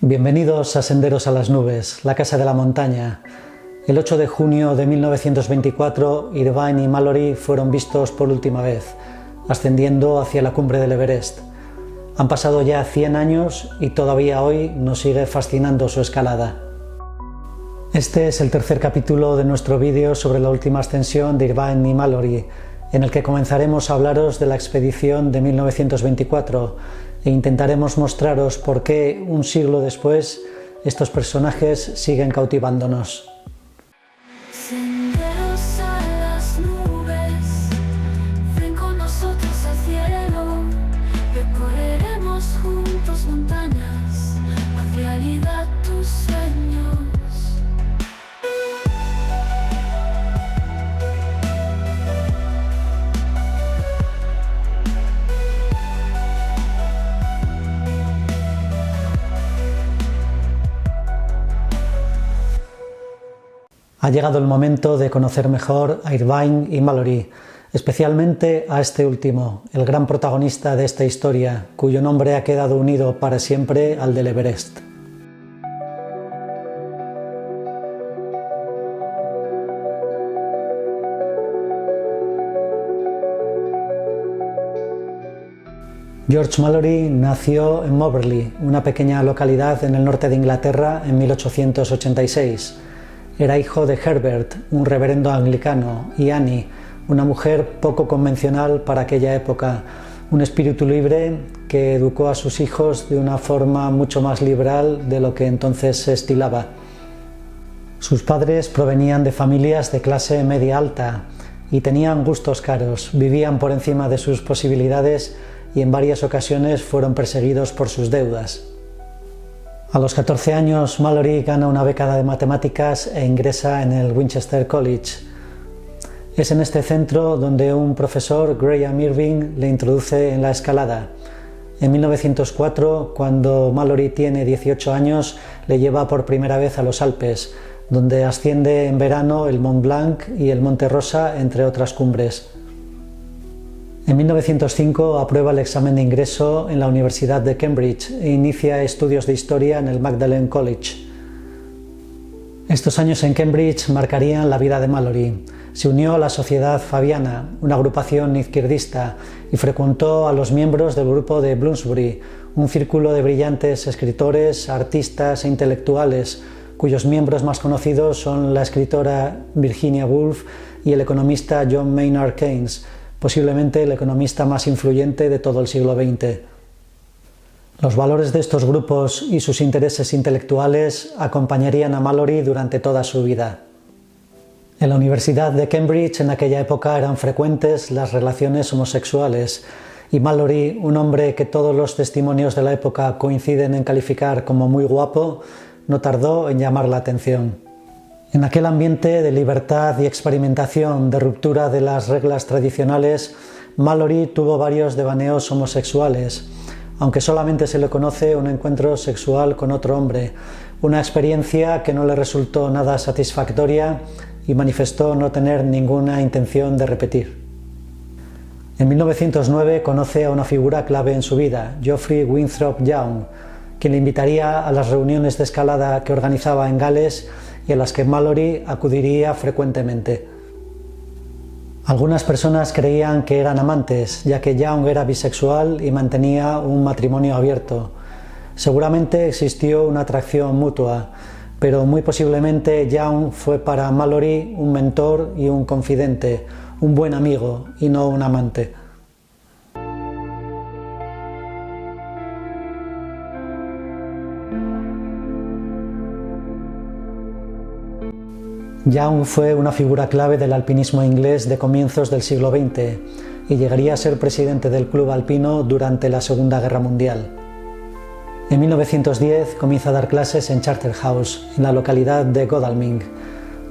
Bienvenidos a Senderos a las Nubes, la casa de la montaña. El 8 de junio de 1924, Irvine y Mallory fueron vistos por última vez, ascendiendo hacia la cumbre del Everest. Han pasado ya 100 años y todavía hoy nos sigue fascinando su escalada. Este es el tercer capítulo de nuestro vídeo sobre la última ascensión de Irvine y Mallory, en el que comenzaremos a hablaros de la expedición de 1924 e intentaremos mostraros por qué, un siglo después, estos personajes siguen cautivándonos. Senderos a las nubes, ven con nosotros al cielo, recorreremos juntos montañas, haz realidad tus sueños. Ha llegado el momento de conocer mejor a Irvine y Mallory, especialmente a este último, el gran protagonista de esta historia, cuyo nombre ha quedado unido para siempre al del Everest. George Mallory nació en Moberly, una pequeña localidad en el norte de Inglaterra, en 1886. Era hijo de Herbert, un reverendo anglicano, y Annie, una mujer poco convencional para aquella época, un espíritu libre que educó a sus hijos de una forma mucho más liberal de lo que entonces se estilaba. Sus padres provenían de familias de clase media alta y tenían gustos caros, vivían por encima de sus posibilidades y en varias ocasiones fueron perseguidos por sus deudas. A los 14 años, Mallory gana una beca de matemáticas e ingresa en el Winchester College. Es en este centro donde un profesor, Graham Irving, le introduce en la escalada. En 1904, cuando Mallory tiene 18 años, le lleva por primera vez a los Alpes, donde asciende en verano el Mont Blanc y el Monte Rosa, entre otras cumbres. En 1905 aprueba el examen de ingreso en la Universidad de Cambridge e inicia estudios de historia en el Magdalen College. Estos años en Cambridge marcarían la vida de Mallory. Se unió a la Sociedad Fabiana, una agrupación izquierdista, y frecuentó a los miembros del grupo de Bloomsbury, un círculo de brillantes escritores, artistas e intelectuales, cuyos miembros más conocidos son la escritora Virginia Woolf y el economista John Maynard Keynes, posiblemente el economista más influyente de todo el siglo XX. Los valores de estos grupos y sus intereses intelectuales acompañarían a Mallory durante toda su vida. En la Universidad de Cambridge en aquella época eran frecuentes las relaciones homosexuales y Mallory, un hombre que todos los testimonios de la época coinciden en calificar como muy guapo, no tardó en llamar la atención. En aquel ambiente de libertad y experimentación, de ruptura de las reglas tradicionales, Mallory tuvo varios devaneos homosexuales, aunque solamente se le conoce un encuentro sexual con otro hombre, una experiencia que no le resultó nada satisfactoria y manifestó no tener ninguna intención de repetir. En 1909 conoce a una figura clave en su vida, Geoffrey Winthrop Young, quien le invitaría a las reuniones de escalada que organizaba en Gales y a las que Mallory acudiría frecuentemente. Algunas personas creían que eran amantes, ya que Young era bisexual y mantenía un matrimonio abierto. Seguramente existió una atracción mutua, pero muy posiblemente Young fue para Mallory un mentor y un confidente, un buen amigo y no un amante. Young fue una figura clave del alpinismo inglés de comienzos del siglo XX y llegaría a ser presidente del club alpino durante la Segunda Guerra Mundial. En 1910 comienza a dar clases en Charterhouse, en la localidad de Godalming.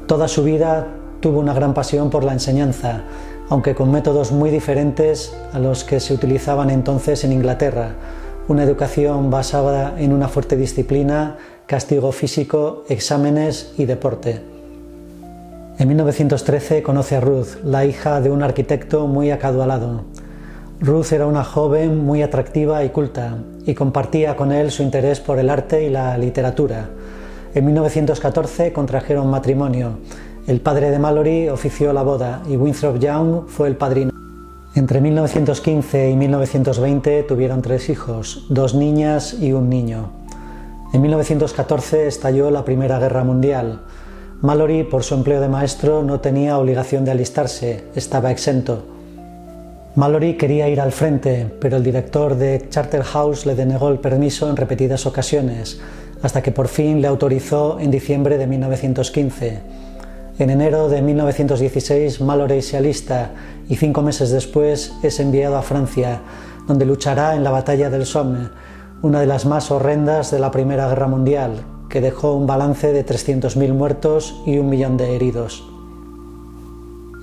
Toda su vida tuvo una gran pasión por la enseñanza, aunque con métodos muy diferentes a los que se utilizaban entonces en Inglaterra, una educación basada en una fuerte disciplina, castigo físico, exámenes y deporte. En 1913 conoce a Ruth, la hija de un arquitecto muy acaudalado. Ruth era una joven muy atractiva y culta, y compartía con él su interés por el arte y la literatura. En 1914 contrajeron matrimonio. El padre de Mallory ofició la boda y Winthrop Young fue el padrino. Entre 1915 y 1920 tuvieron 3 hijos, 2 niñas y un niño. En 1914 estalló la Primera Guerra Mundial. Mallory, por su empleo de maestro, no tenía obligación de alistarse, estaba exento. Mallory quería ir al frente, pero el director de Charterhouse le denegó el permiso en repetidas ocasiones, hasta que por fin le autorizó en diciembre de 1915. En enero de 1916 Mallory se alista y 5 meses después es enviado a Francia, donde luchará en la batalla del Somme, una de las más horrendas de la Primera Guerra Mundial, que dejó un balance de 300.000 muertos y 1 millón de heridos.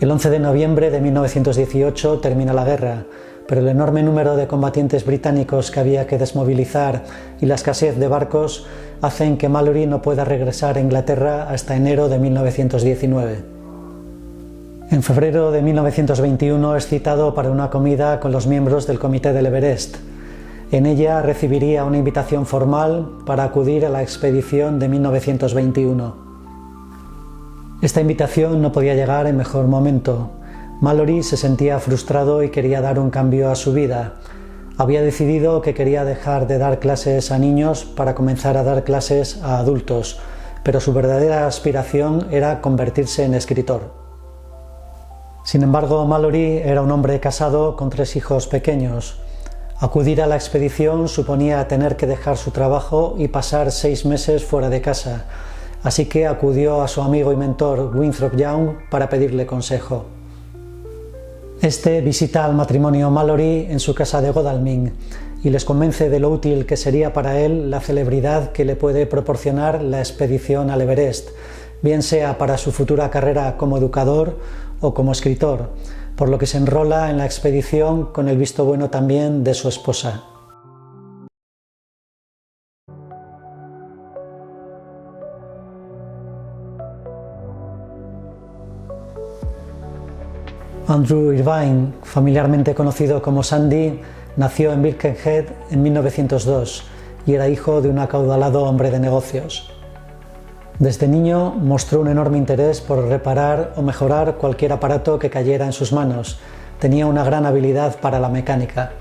El 11 de noviembre de 1918 termina la guerra, pero el enorme número de combatientes británicos que había que desmovilizar y la escasez de barcos hacen que Mallory no pueda regresar a Inglaterra hasta enero de 1919. En febrero de 1921 es citado para una comida con los miembros del Comité del Everest. En ella recibiría una invitación formal para acudir a la expedición de 1921. Esta invitación no podía llegar en mejor momento. Mallory se sentía frustrado y quería dar un cambio a su vida. Había decidido que quería dejar de dar clases a niños para comenzar a dar clases a adultos, pero su verdadera aspiración era convertirse en escritor. Sin embargo, Mallory era un hombre casado con 3 hijos pequeños. Acudir a la expedición suponía tener que dejar su trabajo y pasar 6 meses fuera de casa, así que acudió a su amigo y mentor Winthrop Young para pedirle consejo. Este visita al matrimonio Mallory en su casa de Godalming y les convence de lo útil que sería para él la celebridad que le puede proporcionar la expedición al Everest, bien sea para su futura carrera como educador o como escritor, por lo que se enrola en la expedición con el visto bueno también de su esposa. Andrew Irvine, familiarmente conocido como Sandy, nació en Birkenhead en 1902 y era hijo de un acaudalado hombre de negocios. Desde niño mostró un enorme interés por reparar o mejorar cualquier aparato que cayera en sus manos. Tenía una gran habilidad para la mecánica.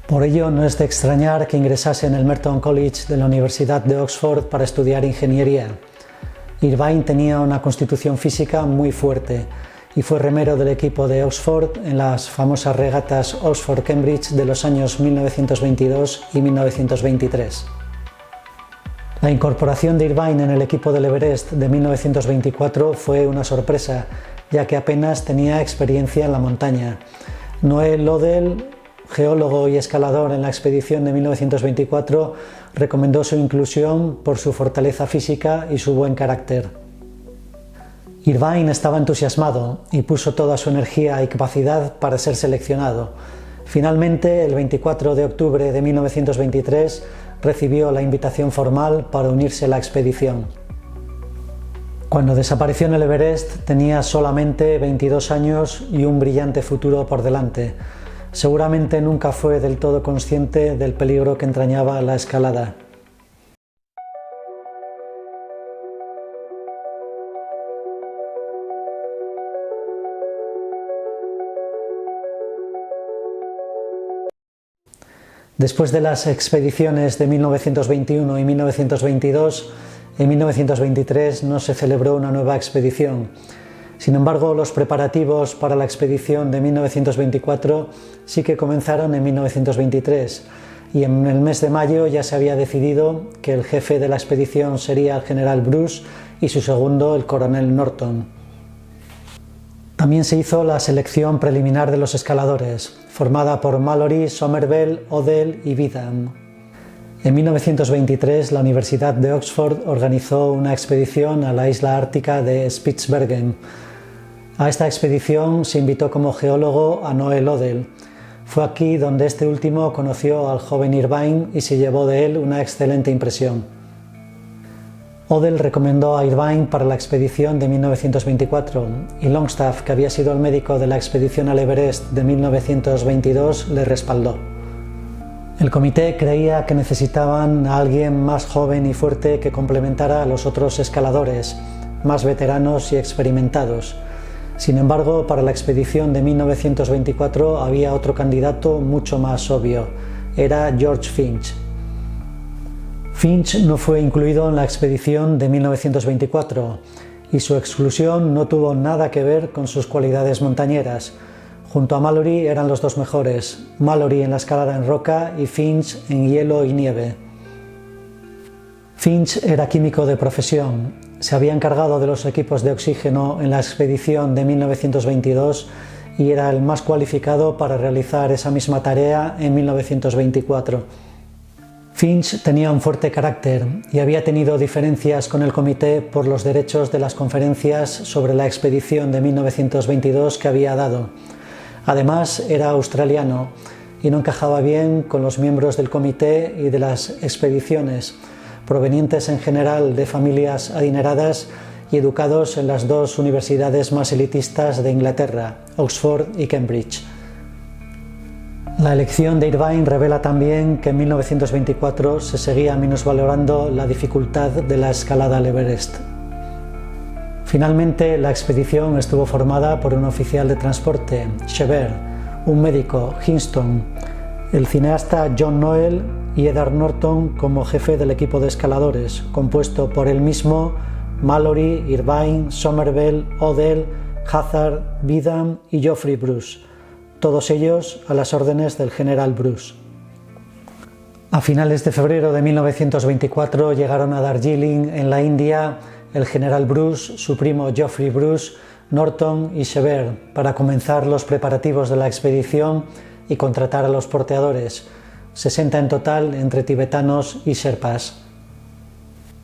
Por ello no es de extrañar que ingresase en el Merton College de la Universidad de Oxford para estudiar ingeniería. Irvine tenía una constitución física muy fuerte y fue remero del equipo de Oxford en las famosas regatas Oxford-Cambridge de los años 1922 y 1923. La incorporación de Irvine en el equipo del Everest de 1924 fue una sorpresa, ya que apenas tenía experiencia en la montaña. Noel Odell, geólogo y escalador en la expedición de 1924, recomendó su inclusión por su fortaleza física y su buen carácter. Irvine estaba entusiasmado y puso toda su energía y capacidad para ser seleccionado. Finalmente, el 24 de octubre de 1923, recibió la invitación formal para unirse a la expedición. Cuando desapareció en el Everest tenía solamente 22 años y un brillante futuro por delante. Seguramente nunca fue del todo consciente del peligro que entrañaba la escalada. Después de las expediciones de 1921 y 1922, en 1923 no se celebró una nueva expedición. Sin embargo, los preparativos para la expedición de 1924 sí que comenzaron en 1923 y en el mes de mayo ya se había decidido que el jefe de la expedición sería el general Bruce y su segundo el coronel Norton. También se hizo la selección preliminar de los escaladores, formada por Mallory, Somervell, Odell y Beetham. En 1923 la Universidad de Oxford organizó una expedición a la isla ártica de Spitsbergen. A esta expedición se invitó como geólogo a Noel Odell. Fue aquí donde este último conoció al joven Irvine y se llevó de él una excelente impresión. Odell recomendó a Irvine para la expedición de 1924 y Longstaff, que había sido el médico de la expedición al Everest de 1922, le respaldó. El comité creía que necesitaban a alguien más joven y fuerte que complementara a los otros escaladores, más veteranos y experimentados. Sin embargo, para la expedición de 1924 había otro candidato mucho más obvio. Era George Finch. Finch no fue incluido en la expedición de 1924 y su exclusión no tuvo nada que ver con sus cualidades montañeras. Junto a Mallory eran los dos mejores, Mallory en la escalada en roca y Finch en hielo y nieve. Finch era químico de profesión, se había encargado de los equipos de oxígeno en la expedición de 1922 y era el más cualificado para realizar esa misma tarea en 1924. Finch tenía un fuerte carácter y había tenido diferencias con el comité por los derechos de las conferencias sobre la expedición de 1922 que había dado. Además, era australiano y no encajaba bien con los miembros del comité y de las expediciones, provenientes en general de familias adineradas y educados en las dos universidades más elitistas de Inglaterra, Oxford y Cambridge. La elección de Irvine revela también que en 1924 se seguía minusvalorando la dificultad de la escalada al Everest. Finalmente, la expedición estuvo formada por un oficial de transporte, Chever, un médico, Hinston, el cineasta John Noel y Edward Norton como jefe del equipo de escaladores, compuesto por él mismo, Mallory, Irvine, Somervell, Odell, Hazard, Beedham y Geoffrey Bruce, todos ellos a las órdenes del general Bruce. A finales de febrero de 1924 llegaron a Darjeeling, en la India, el general Bruce, su primo Geoffrey Bruce, Norton y Chever para comenzar los preparativos de la expedición y contratar a los porteadores, 60 en total entre tibetanos y sherpas.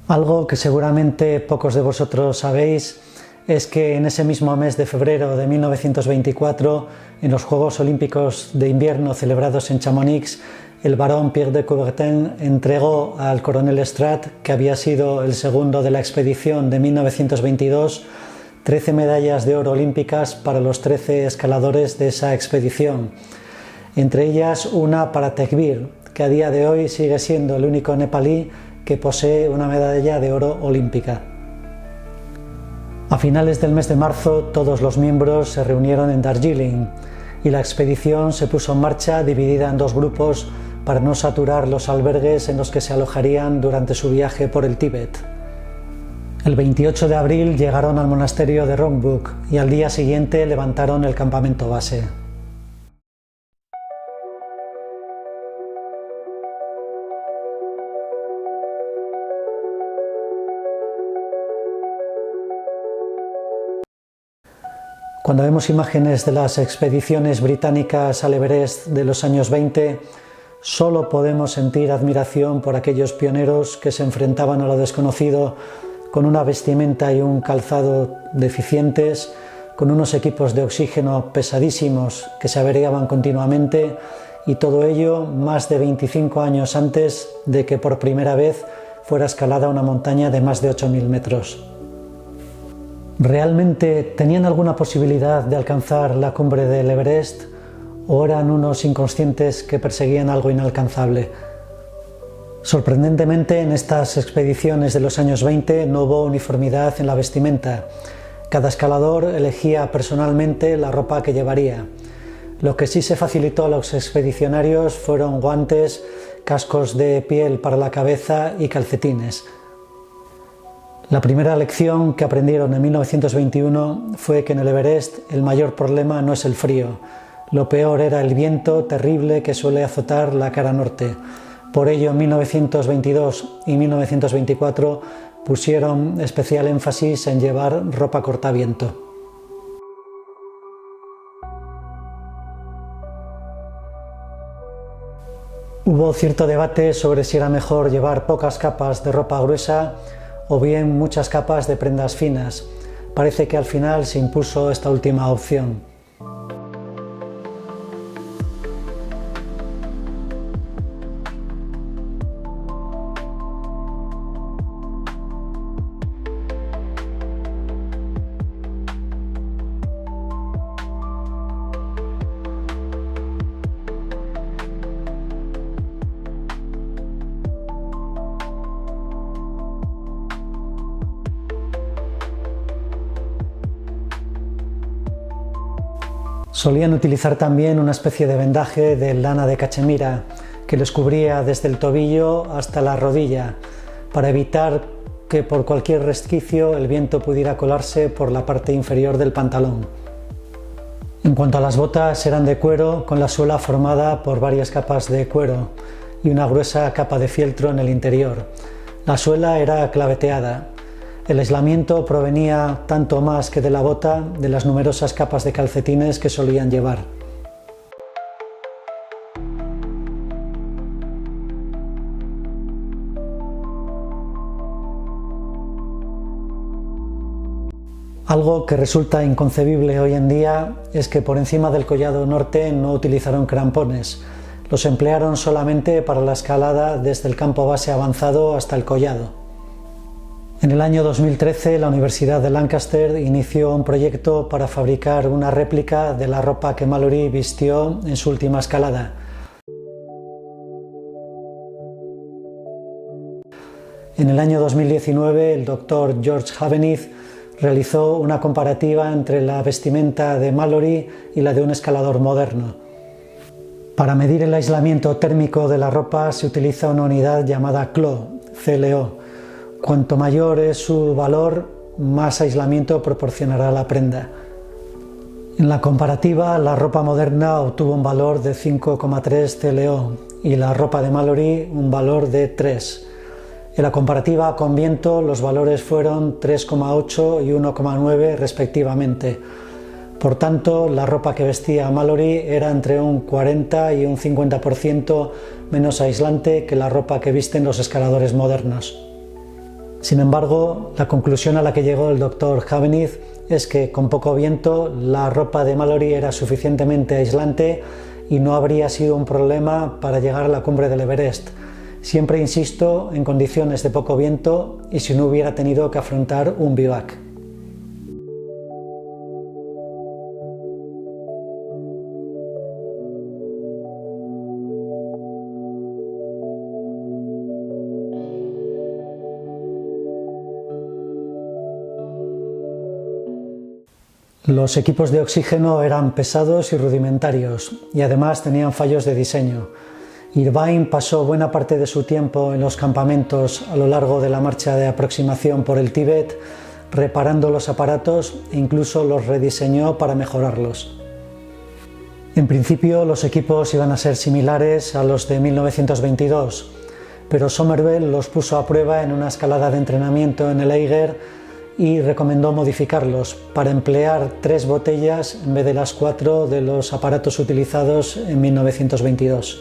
Algo que seguramente pocos de vosotros sabéis es que en ese mismo mes de febrero de 1924, en los Juegos Olímpicos de Invierno celebrados en Chamonix, el barón Pierre de Coubertin entregó al coronel Strat, que había sido el segundo de la expedición de 1922, 13 medallas de oro olímpicas para los 13 escaladores de esa expedición, entre ellas una para Tekbir, que a día de hoy sigue siendo el único nepalí que posee una medalla de oro olímpica. A finales del mes de marzo, todos los miembros se reunieron en Darjeeling y la expedición se puso en marcha dividida en dos grupos para no saturar los albergues en los que se alojarían durante su viaje por el Tíbet. El 28 de abril llegaron al monasterio de Rongbuk y al día siguiente levantaron el campamento base. Cuando vemos imágenes de las expediciones británicas al Everest de los años 20, solo podemos sentir admiración por aquellos pioneros que se enfrentaban a lo desconocido con una vestimenta y un calzado deficientes, con unos equipos de oxígeno pesadísimos que se averiaban continuamente, y todo ello más de 25 años antes de que por primera vez fuera escalada una montaña de más de 8.000 metros. ¿Realmente tenían alguna posibilidad de alcanzar la cumbre del Everest o eran unos inconscientes que perseguían algo inalcanzable? Sorprendentemente, en estas expediciones de los años 20 no hubo uniformidad en la vestimenta. Cada escalador elegía personalmente la ropa que llevaría. Lo que sí se facilitó a los expedicionarios fueron guantes, cascos de piel para la cabeza y calcetines. La primera lección que aprendieron en 1921 fue que en el Everest el mayor problema no es el frío. Lo peor era el viento terrible que suele azotar la cara norte. Por ello, en 1922 y 1924 pusieron especial énfasis en llevar ropa cortaviento. Hubo cierto debate sobre si era mejor llevar pocas capas de ropa gruesa o bien muchas capas de prendas finas. Parece que al final se impuso esta última opción. Solían utilizar también una especie de vendaje de lana de cachemira que les cubría desde el tobillo hasta la rodilla, para evitar que por cualquier resquicio el viento pudiera colarse por la parte inferior del pantalón. En cuanto a las botas, eran de cuero con la suela formada por varias capas de cuero y una gruesa capa de fieltro en el interior. La suela era claveteada. El aislamiento provenía tanto más que de la bota de las numerosas capas de calcetines que solían llevar. Algo que resulta inconcebible hoy en día es que por encima del collado norte no utilizaron crampones. Los emplearon solamente para la escalada desde el campo base avanzado hasta el collado. En el año 2013, la Universidad de Lancaster inició un proyecto para fabricar una réplica de la ropa que Mallory vistió en su última escalada. En el año 2019, el Dr. George Havenith realizó una comparativa entre la vestimenta de Mallory y la de un escalador moderno. Para medir el aislamiento térmico de la ropa se utiliza una unidad llamada CLO. Cuanto mayor es su valor, más aislamiento proporcionará la prenda. En la comparativa, la ropa moderna obtuvo un valor de 5,3 CLO y la ropa de Mallory un valor de 3. En la comparativa con viento, los valores fueron 3,8 y 1,9 respectivamente. Por tanto, la ropa que vestía Mallory era entre un 40 y un 50% menos aislante que la ropa que visten los escaladores modernos. Sin embargo, la conclusión a la que llegó el Dr. Havenith es que con poco viento la ropa de Mallory era suficientemente aislante y no habría sido un problema para llegar a la cumbre del Everest. Siempre, insisto, en condiciones de poco viento y si no hubiera tenido que afrontar un bivac. Los equipos de oxígeno eran pesados y rudimentarios y además tenían fallos de diseño. Irvine pasó buena parte de su tiempo en los campamentos a lo largo de la marcha de aproximación por el Tíbet, reparando los aparatos e incluso los rediseñó para mejorarlos. En principio, los equipos iban a ser similares a los de 1922, pero Somervell los puso a prueba en una escalada de entrenamiento en el Eiger y recomendó modificarlos para emplear 3 botellas en vez de las 4 de los aparatos utilizados en 1922.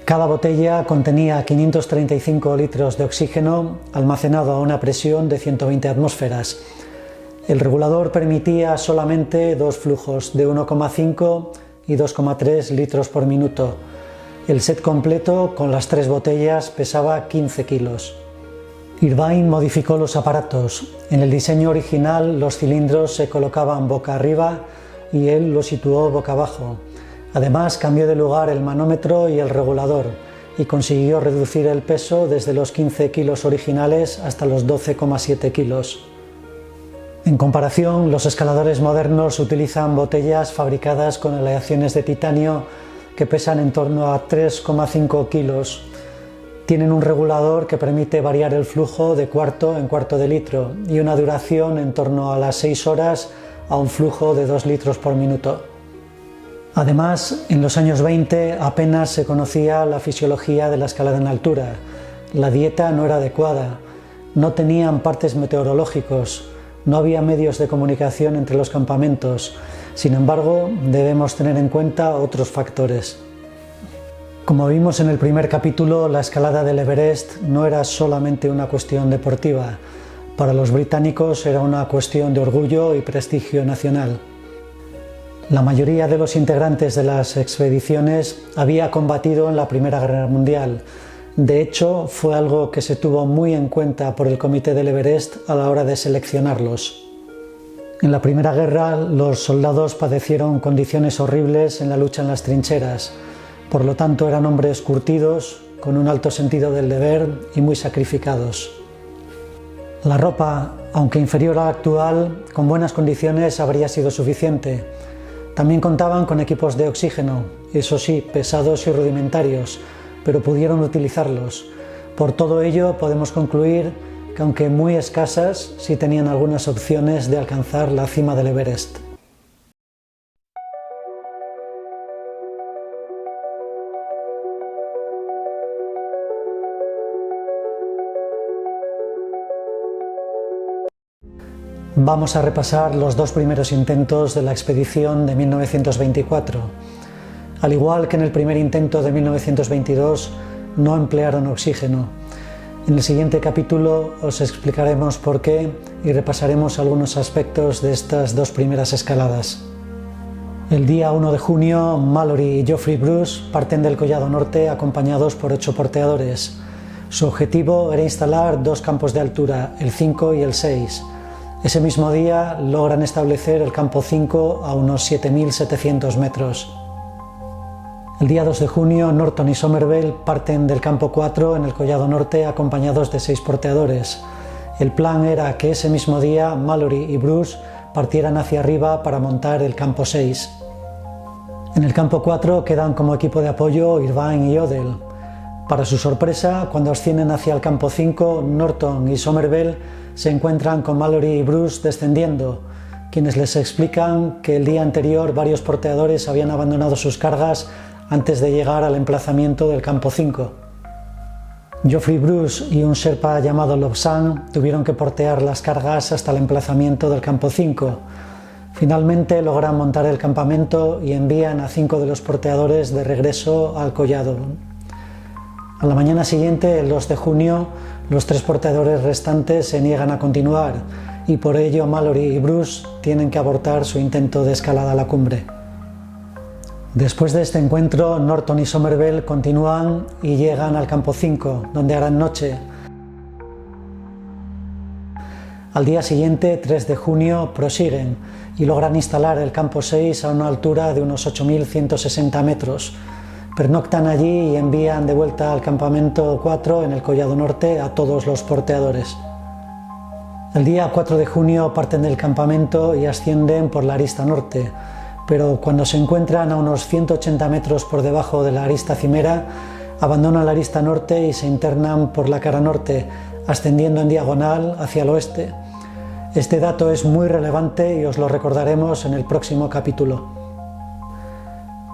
Cada botella contenía 535 litros de oxígeno almacenado a una presión de 120 atmósferas. El regulador permitía solamente 2 flujos de 1,5 y 2,3 litros por minuto. El set completo con las 3 botellas pesaba 15 kilos. Irvine modificó los aparatos. En el diseño original los cilindros se colocaban boca arriba y él los situó boca abajo. Además cambió de lugar el manómetro y el regulador y consiguió reducir el peso desde los 15 kilos originales hasta los 12,7 kilos. En comparación, los escaladores modernos utilizan botellas fabricadas con aleaciones de titanio que pesan en torno a 3,5 kilos. Tienen un regulador que permite variar el flujo de cuarto en cuarto de litro y una duración en torno a las 6 horas a un flujo de 2 litros por minuto. Además, en los años 20 apenas se conocía la fisiología de la escalada en altura. La dieta no era adecuada, no tenían partes meteorológicos, no había medios de comunicación entre los campamentos. Sin embargo, debemos tener en cuenta otros factores. Como vimos en el primer capítulo, la escalada del Everest no era solamente una cuestión deportiva. Para los británicos era una cuestión de orgullo y prestigio nacional. La mayoría de los integrantes de las expediciones había combatido en la Primera Guerra Mundial. De hecho, fue algo que se tuvo muy en cuenta por el Comité del Everest a la hora de seleccionarlos. En la Primera Guerra, los soldados padecieron condiciones horribles en la lucha en las trincheras. Por lo tanto, eran hombres curtidos, con un alto sentido del deber y muy sacrificados. La ropa, aunque inferior a la actual, con buenas condiciones habría sido suficiente. También contaban con equipos de oxígeno, eso sí, pesados y rudimentarios, pero pudieron utilizarlos. Por todo ello podemos concluir que, aunque muy escasas, sí tenían algunas opciones de alcanzar la cima del Everest. Vamos a repasar los dos primeros intentos de la expedición de 1924. Al igual que en el primer intento de 1922, no emplearon oxígeno. En el siguiente capítulo os explicaremos por qué y repasaremos algunos aspectos de estas dos primeras escaladas. El día 1 de junio, Mallory y Geoffrey Bruce parten del Collado Norte acompañados por 8 porteadores. Su objetivo era instalar 2 campos de altura, el 5 y el 6. Ese mismo día logran establecer el campo 5 a unos 7.700 metros. El día 2 de junio, Norton y Somerville parten del campo 4 en el Collado Norte acompañados de 6 porteadores. El plan era que ese mismo día Mallory y Bruce partieran hacia arriba para montar el campo 6. En el campo 4 quedan como equipo de apoyo Irvine y Odell. Para su sorpresa, cuando ascienden hacia el campo 5, Norton y Somerville se encuentran con Mallory y Bruce descendiendo, quienes les explican que el día anterior varios porteadores habían abandonado sus cargas antes de llegar al emplazamiento del campo 5. Geoffrey Bruce y un sherpa llamado Lobsang tuvieron que portear las cargas hasta el emplazamiento del campo 5. Finalmente logran montar el campamento y envían a 5 de los porteadores de regreso al collado. A la mañana siguiente, el 2 de junio, los 3 porteadores restantes se niegan a continuar y por ello Mallory y Bruce tienen que abortar su intento de escalada a la cumbre. Después de este encuentro, Norton y Somerville continúan y llegan al campo 5, donde harán noche. Al día siguiente, 3 de junio, prosiguen y logran instalar el campo 6 a una altura de unos 8.160 metros. Pernoctan allí y envían de vuelta al campamento 4 en el Collado Norte a todos los porteadores. El día 4 de junio parten del campamento y ascienden por la arista norte, pero cuando se encuentran a unos 180 metros por debajo de la arista cimera, abandonan la arista norte y se internan por la cara norte, ascendiendo en diagonal hacia el oeste. Este dato es muy relevante y os lo recordaremos en el próximo capítulo.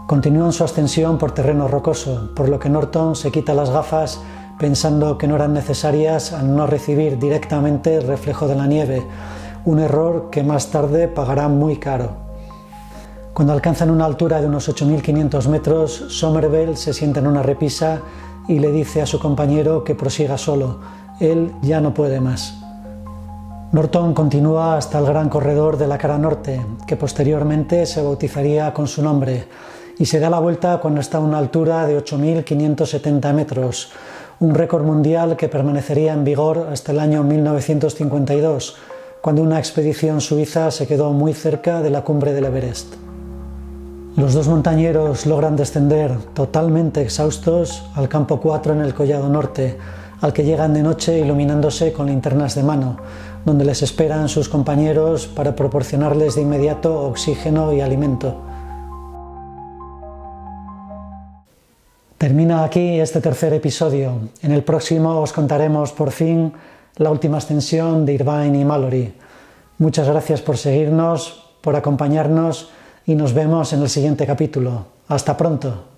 Continúan su ascensión por terreno rocoso, por lo que Norton se quita las gafas pensando que no eran necesarias al no recibir directamente el reflejo de la nieve, un error que más tarde pagará muy caro. Cuando alcanzan una altura de unos 8.500 metros, Somerville se sienta en una repisa y le dice a su compañero que prosiga solo, él ya no puede más. Norton continúa hasta el gran corredor de la cara norte, que posteriormente se bautizaría con su nombre, y se da la vuelta cuando está a una altura de 8.570 metros, un récord mundial que permanecería en vigor hasta el año 1952, cuando una expedición suiza se quedó muy cerca de la cumbre del Everest. Los 2 montañeros logran descender totalmente exhaustos al campo 4 en el Collado Norte, al que llegan de noche iluminándose con linternas de mano, donde les esperan sus compañeros para proporcionarles de inmediato oxígeno y alimento. Termina aquí este tercer episodio. En el próximo os contaremos por fin la última ascensión de Irvine y Mallory. Muchas gracias por seguirnos, por acompañarnos y nos vemos en el siguiente capítulo. ¡Hasta pronto!